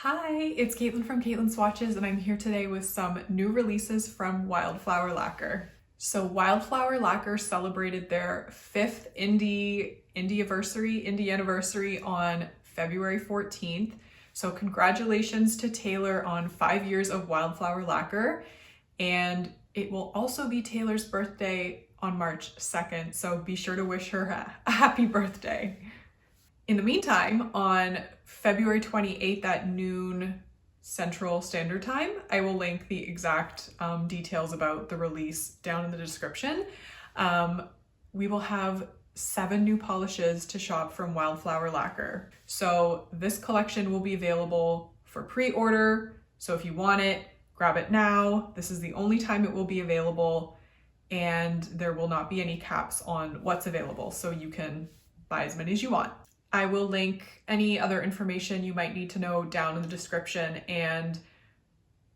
Hi, it's Caitlin from Caitlin Swatches, and I'm here today with some new releases from Wildflower Lacquer. So Wildflower Lacquer celebrated their 5th indie anniversary on February 14th. So congratulations to Taylor on 5 years of Wildflower Lacquer. And it will also be Taylor's birthday on March 2nd, so be sure to wish her a happy birthday. In the meantime, on February 28th at noon Central Standard Time, I will link the exact details about the release down in the description. We will have 7 new polishes to shop from Wildflower Lacquer. So this collection will be available for pre-order. So if you want it, grab it now. This is the only time it will be available, and there will not be any caps on what's available. So you can buy as many as you want. I will link any other information you might need to know down in the description, and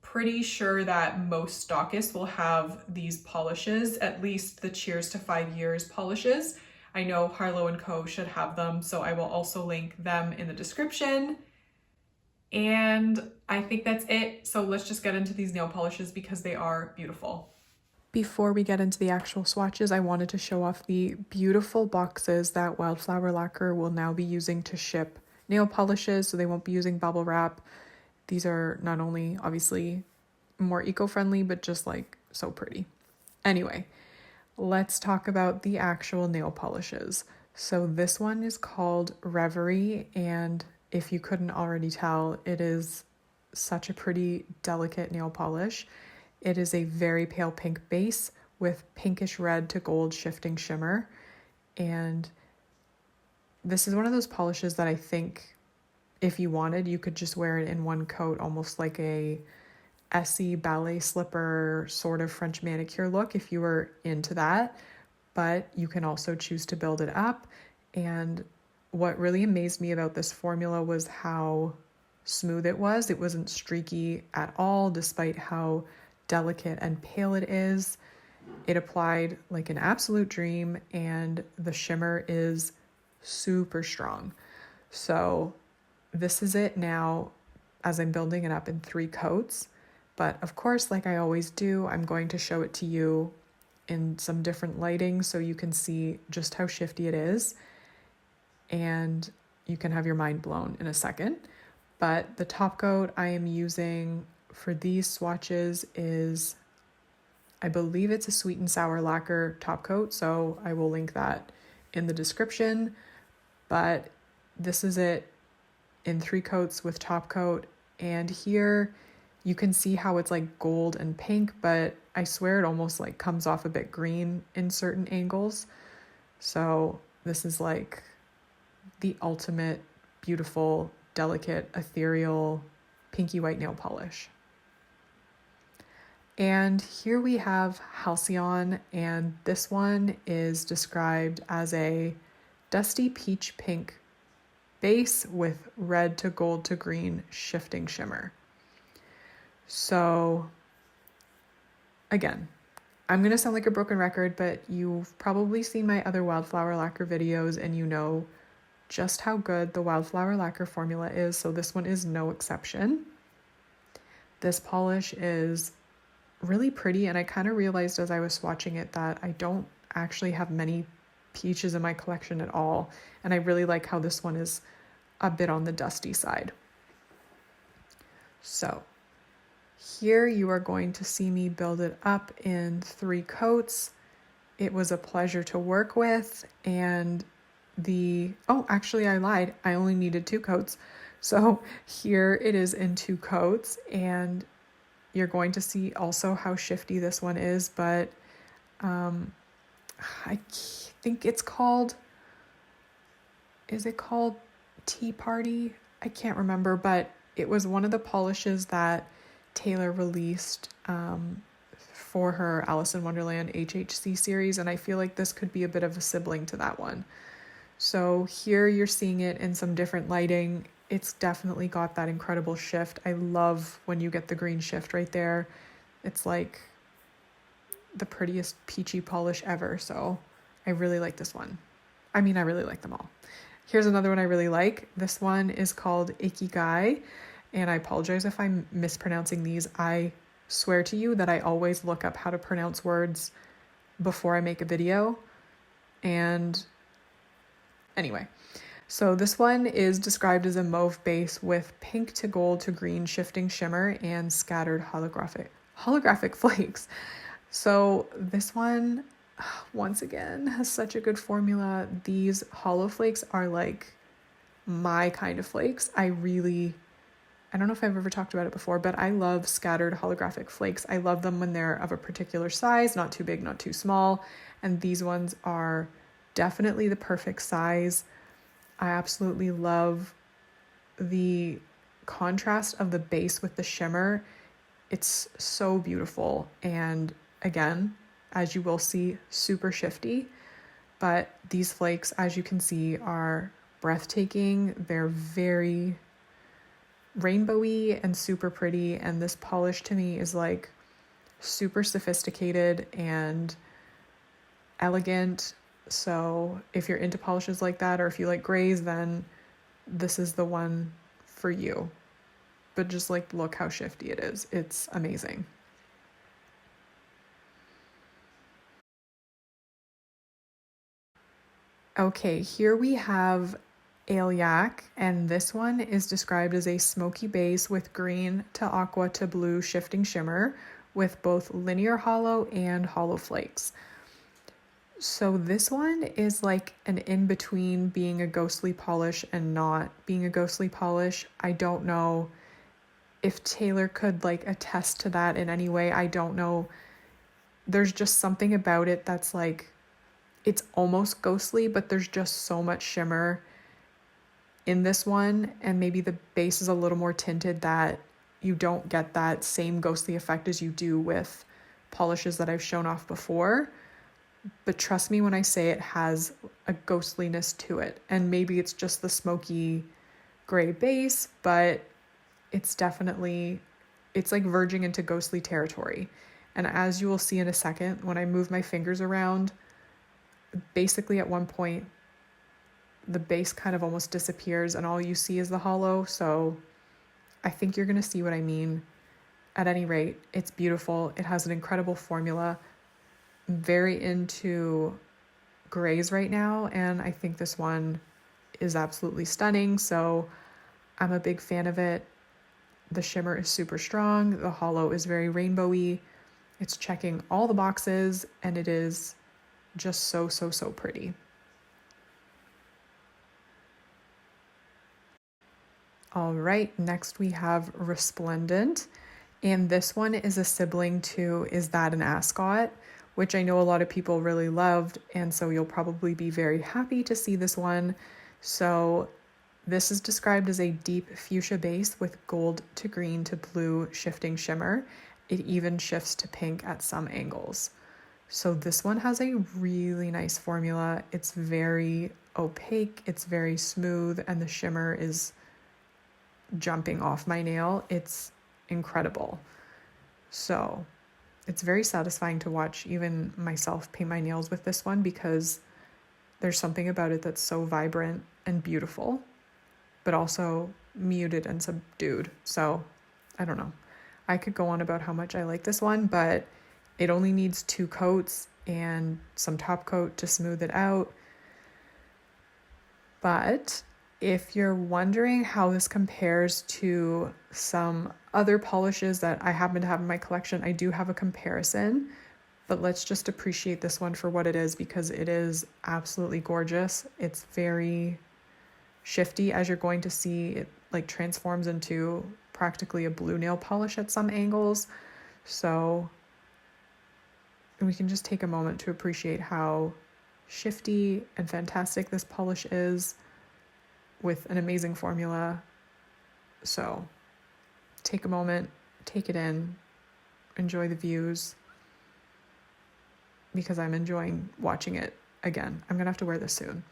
pretty sure that most stockists will have these polishes, at least the Cheers to 5 Years polishes. I know Harlow & Co should have them, so I will also link them in the description. And I think that's it. So let's just get into these nail polishes because they are beautiful. Before we get into the actual swatches, I wanted to show off the beautiful boxes that Wildflower Lacquer will now be using to ship nail polishes, so they won't be using bubble wrap. These are not only obviously more eco-friendly, but just like so pretty. Anyway, let's talk about the actual nail polishes. So this one is called Reverie, and if you couldn't already tell, it is such a pretty delicate nail polish. It is a very pale pink base with pinkish red to gold shifting shimmer. And this is one of those polishes that I think if you wanted, you could just wear it in one coat, almost like a Essie ballet slipper sort of French manicure look if you were into that. But you can also choose to build it up. And what really amazed me about this formula was how smooth it was. It wasn't streaky at all, despite how delicate and pale it is. It applied like an absolute dream, and the shimmer is super strong. So this is it now as I'm building it up in 3 coats. But of course, like I always do, I'm going to show it to you in some different lighting so you can see just how shifty it is, and you can have your mind blown in a second. But the top coat I am using for these swatches is, I believe it's a Sweet and Sour Lacquer top coat, so I will link that in the description. But this is it in 3 coats with top coat, and here you can see how it's like gold and pink, but I swear it almost like comes off a bit green in certain angles. So this is like the ultimate beautiful, delicate, ethereal, pinky white nail polish. And here we have Halcyon, and this one is described as a dusty peach pink base with red to gold to green shifting shimmer. So again, I'm going to sound like a broken record, but you've probably seen my other Wildflower Lacquer videos and you know just how good the Wildflower Lacquer formula is, so this one is no exception. This polish is really pretty, and I kind of realized as I was swatching it that I don't actually have many peaches in my collection at all, and I really like how this one is a bit on the dusty side. So here you are going to see me build it up in 3 coats. It was a pleasure to work with, and actually I lied, I only needed 2 coats. So here it is in 2 coats, and you're going to see also how shifty this one is, but I think it's called, is it called Tea Party? I can't remember, but it was one of the polishes that Taylor released for her Alice in Wonderland HHC series, and I feel like this could be a bit of a sibling to that one. So here you're seeing it in some different lighting. It's definitely got that incredible shift. I love when you get the green shift right there. It's like the prettiest peachy polish ever. So I really like this one. I mean, I really like them all. Here's another one I really like. This one is called Ikigai, And I apologize if I'm mispronouncing these. I swear to you that I always look up how to pronounce words before I make a video. And anyway, so this one is described as a mauve base with pink to gold to green shifting shimmer and scattered holographic flakes. So this one, once again, has such a good formula. These hollow flakes are like my kind of flakes. I don't know if I've ever talked about it before, but I love scattered holographic flakes. I love them when they're of a particular size, not too big, not too small. And these ones are definitely the perfect size. I absolutely love the contrast of the base with the shimmer. It's so beautiful. And again, as you will see, super shifty. But these flakes, as you can see, are breathtaking. They're very rainbowy and super pretty, and this polish to me is like super sophisticated and elegant. So if you're into polishes like that, or if you like grays, then this is the one for you. But just like look how shifty it is. It's amazing. Okay, here we have Ailyak, and this one is described as a smoky base with green to aqua to blue shifting shimmer with both linear hollow and hollow flakes. So this one is like an in-between being a ghostly polish and not being a ghostly polish. I don't know if Taylor could like attest to that in any way. I don't know. There's just something about it that's like, it's almost ghostly, but there's just so much shimmer in this one, and maybe the base is a little more tinted that you don't get that same ghostly effect as you do with polishes that I've shown off before. But trust me when I say it has a ghostliness to it, and maybe it's just the smoky gray base, but it's definitely, it's like verging into ghostly territory. And as you will see in a second, when I move my fingers around, basically at one point the base kind of almost disappears and all you see is the hollow. So I think you're going to see what I mean. At any rate, it's beautiful. It has an incredible formula. I'm very into grays right now, and I think this one is absolutely stunning. So I'm a big fan of it. The shimmer is super strong. The hollow is very rainbowy. It's checking all the boxes, and it is just so pretty. All right, next we have Resplendent, and this one is a sibling to Is That an Ascot, which I know a lot of people really loved, and so you'll probably be very happy to see this one. So this is described as a deep fuchsia base with gold to green to blue shifting shimmer. It even shifts to pink at some angles. So this one has a really nice formula. It's very opaque, it's very smooth, and the shimmer is jumping off my nail. It's incredible. So it's very satisfying to watch even myself paint my nails with this one, because there's something about it that's so vibrant and beautiful, but also muted and subdued. So I don't know. I could go on about how much I like this one, but it only needs 2 coats and some top coat to smooth it out. But if you're wondering how this compares to some other polishes that I happen to have in my collection, I do have a comparison, but let's just appreciate this one for what it is, because it is absolutely gorgeous. It's very shifty, as you're going to see. It like transforms into practically a blue nail polish at some angles. So we can just take a moment to appreciate how shifty and fantastic this polish is, with an amazing formula. So take a moment, take it in, enjoy the views, because I'm enjoying watching it again. I'm gonna have to wear this soon.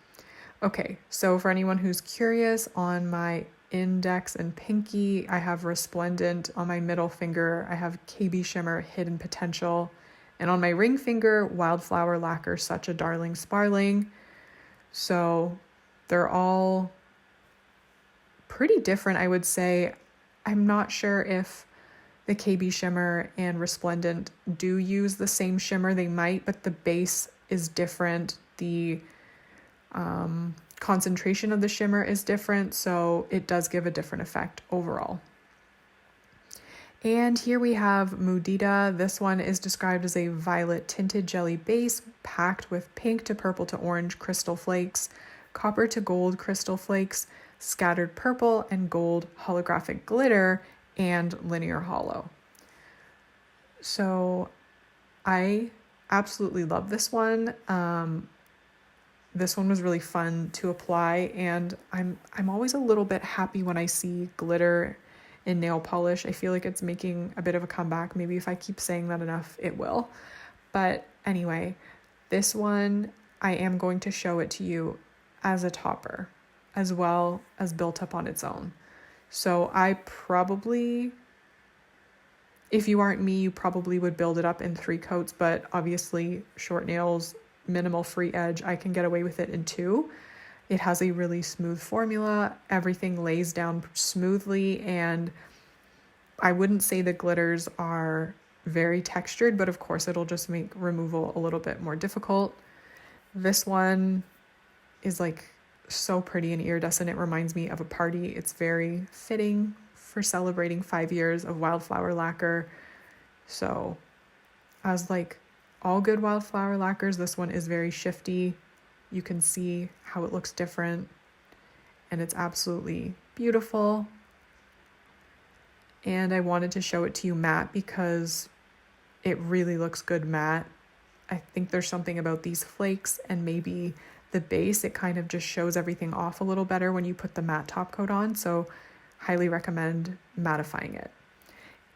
Okay, so for anyone who's curious, on my index and pinky, I have Resplendent. On my middle finger, I have KB Shimmer Hidden Potential. And on my ring finger, Wildflower Lacquer Such a Darling Sparling. So they're all pretty different, I would say. I'm not sure if the KB Shimmer and Resplendent do use the same shimmer. They might, but the base is different. The concentration of the shimmer is different, so it does give a different effect overall. And here we have Mudita. This one is described as a violet tinted jelly base packed with pink to purple to orange crystal flakes, copper to gold crystal flakes, scattered purple and gold holographic glitter, and linear hollow. So I absolutely love this one. This one was really fun to apply, and I'm always a little bit happy when I see glitter in nail polish. I feel like it's making a bit of a comeback. Maybe if I keep saying that enough, it will. But anyway, this one, I am going to show it to you as a topper, as well as built up on its own. So I probably, if you aren't me, you probably would build it up in 3 coats, but obviously short nails, minimal free edge, I can get away with it in 2. It has a really smooth formula. Everything lays down smoothly, and I wouldn't say the glitters are very textured, but of course it'll just make removal a little bit more difficult. This one is like so pretty and iridescent. It reminds me of a party. It's very fitting for celebrating 5 years of Wildflower lacquer. So as like all good Wildflower lacquers, this one is very shifty. You can see how it looks different, and it's absolutely beautiful. And I wanted to show it to you matte because it really looks good matte. I think there's something about these flakes and maybe the base. It kind of just shows everything off a little better when you put the matte top coat on. So highly recommend mattifying it.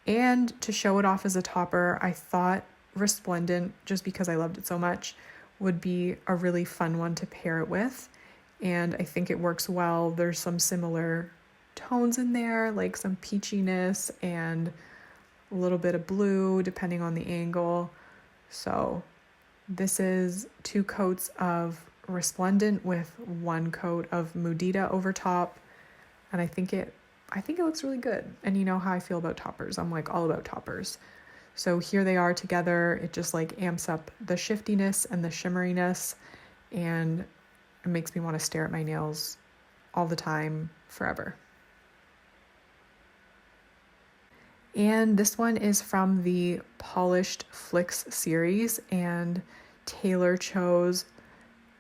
And to show it off as a topper, I thought Resplendent, just because I loved it so much, would be a really fun one to pair it with. And I think it works well. There's some similar tones in there, like some peachiness and a little bit of blue depending on the angle. So this is 2 coats of Resplendent with 1 coat of Mudita over top. And I think it looks really good. And you know how I feel about toppers. I'm like all about toppers. So here they are together. It just like amps up the shiftiness and the shimmeriness, and it makes me want to stare at my nails all the time, forever. And this one is from the Polished Flicks series, and Taylor chose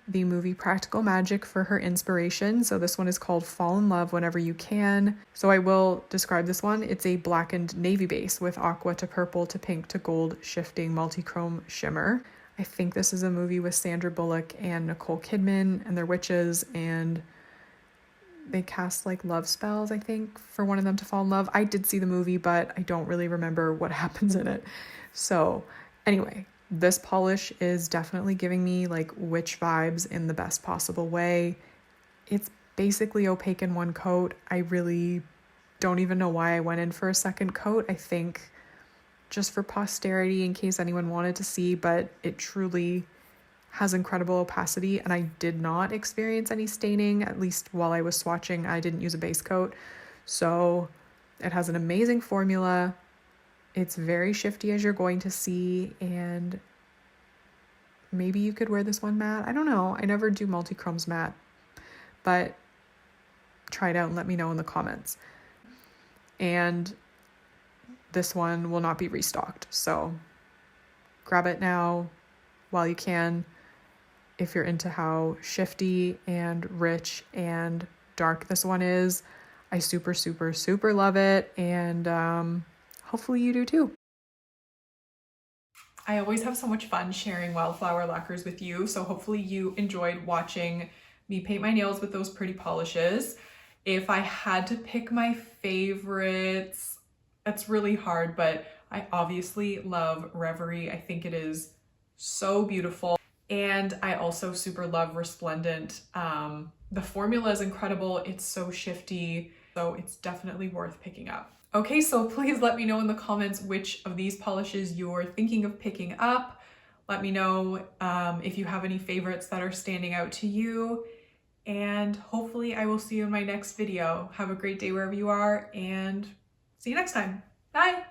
the movie Practical Magic for her inspiration. So this one is called Fall in Love Whenever You Can. So I will describe this one. It's a blackened navy base with aqua to purple to pink to gold shifting multi-chrome shimmer. I think this is a movie with Sandra Bullock and Nicole Kidman, and they're witches, and they cast like love spells, I think, for one of them to fall in love. I did see the movie, but I don't really remember what happens in it. So anyway, this polish is definitely giving me like witch vibes in the best possible way. It's basically opaque in 1 coat. I really don't even know why I went in for a second coat. I think just for posterity in case anyone wanted to see, but it truly has incredible opacity, and I did not experience any staining, at least while I was swatching. I didn't use a base coat. So it has an amazing formula. It's very shifty, as you're going to see, and maybe you could wear this one matte. I don't know. I never do multi-chromes matte, but try it out and let me know in the comments. And this one will not be restocked, so grab it now while you can. If you're into how shifty and rich and dark this one is, I super, super, super love it, and hopefully you do too. I always have so much fun sharing Wildflower lacquers with you, so hopefully you enjoyed watching me paint my nails with those pretty polishes. If I had to pick my favorites, that's really hard, but I obviously love Reverie. I think it is so beautiful. And I also super love Resplendent. The formula is incredible. It's so shifty, so it's definitely worth picking up. Okay, so please let me know in the comments which of these polishes you're thinking of picking up. Let me know if you have any favorites that are standing out to you. And hopefully I will see you in my next video. Have a great day wherever you are, and See you next time. Bye.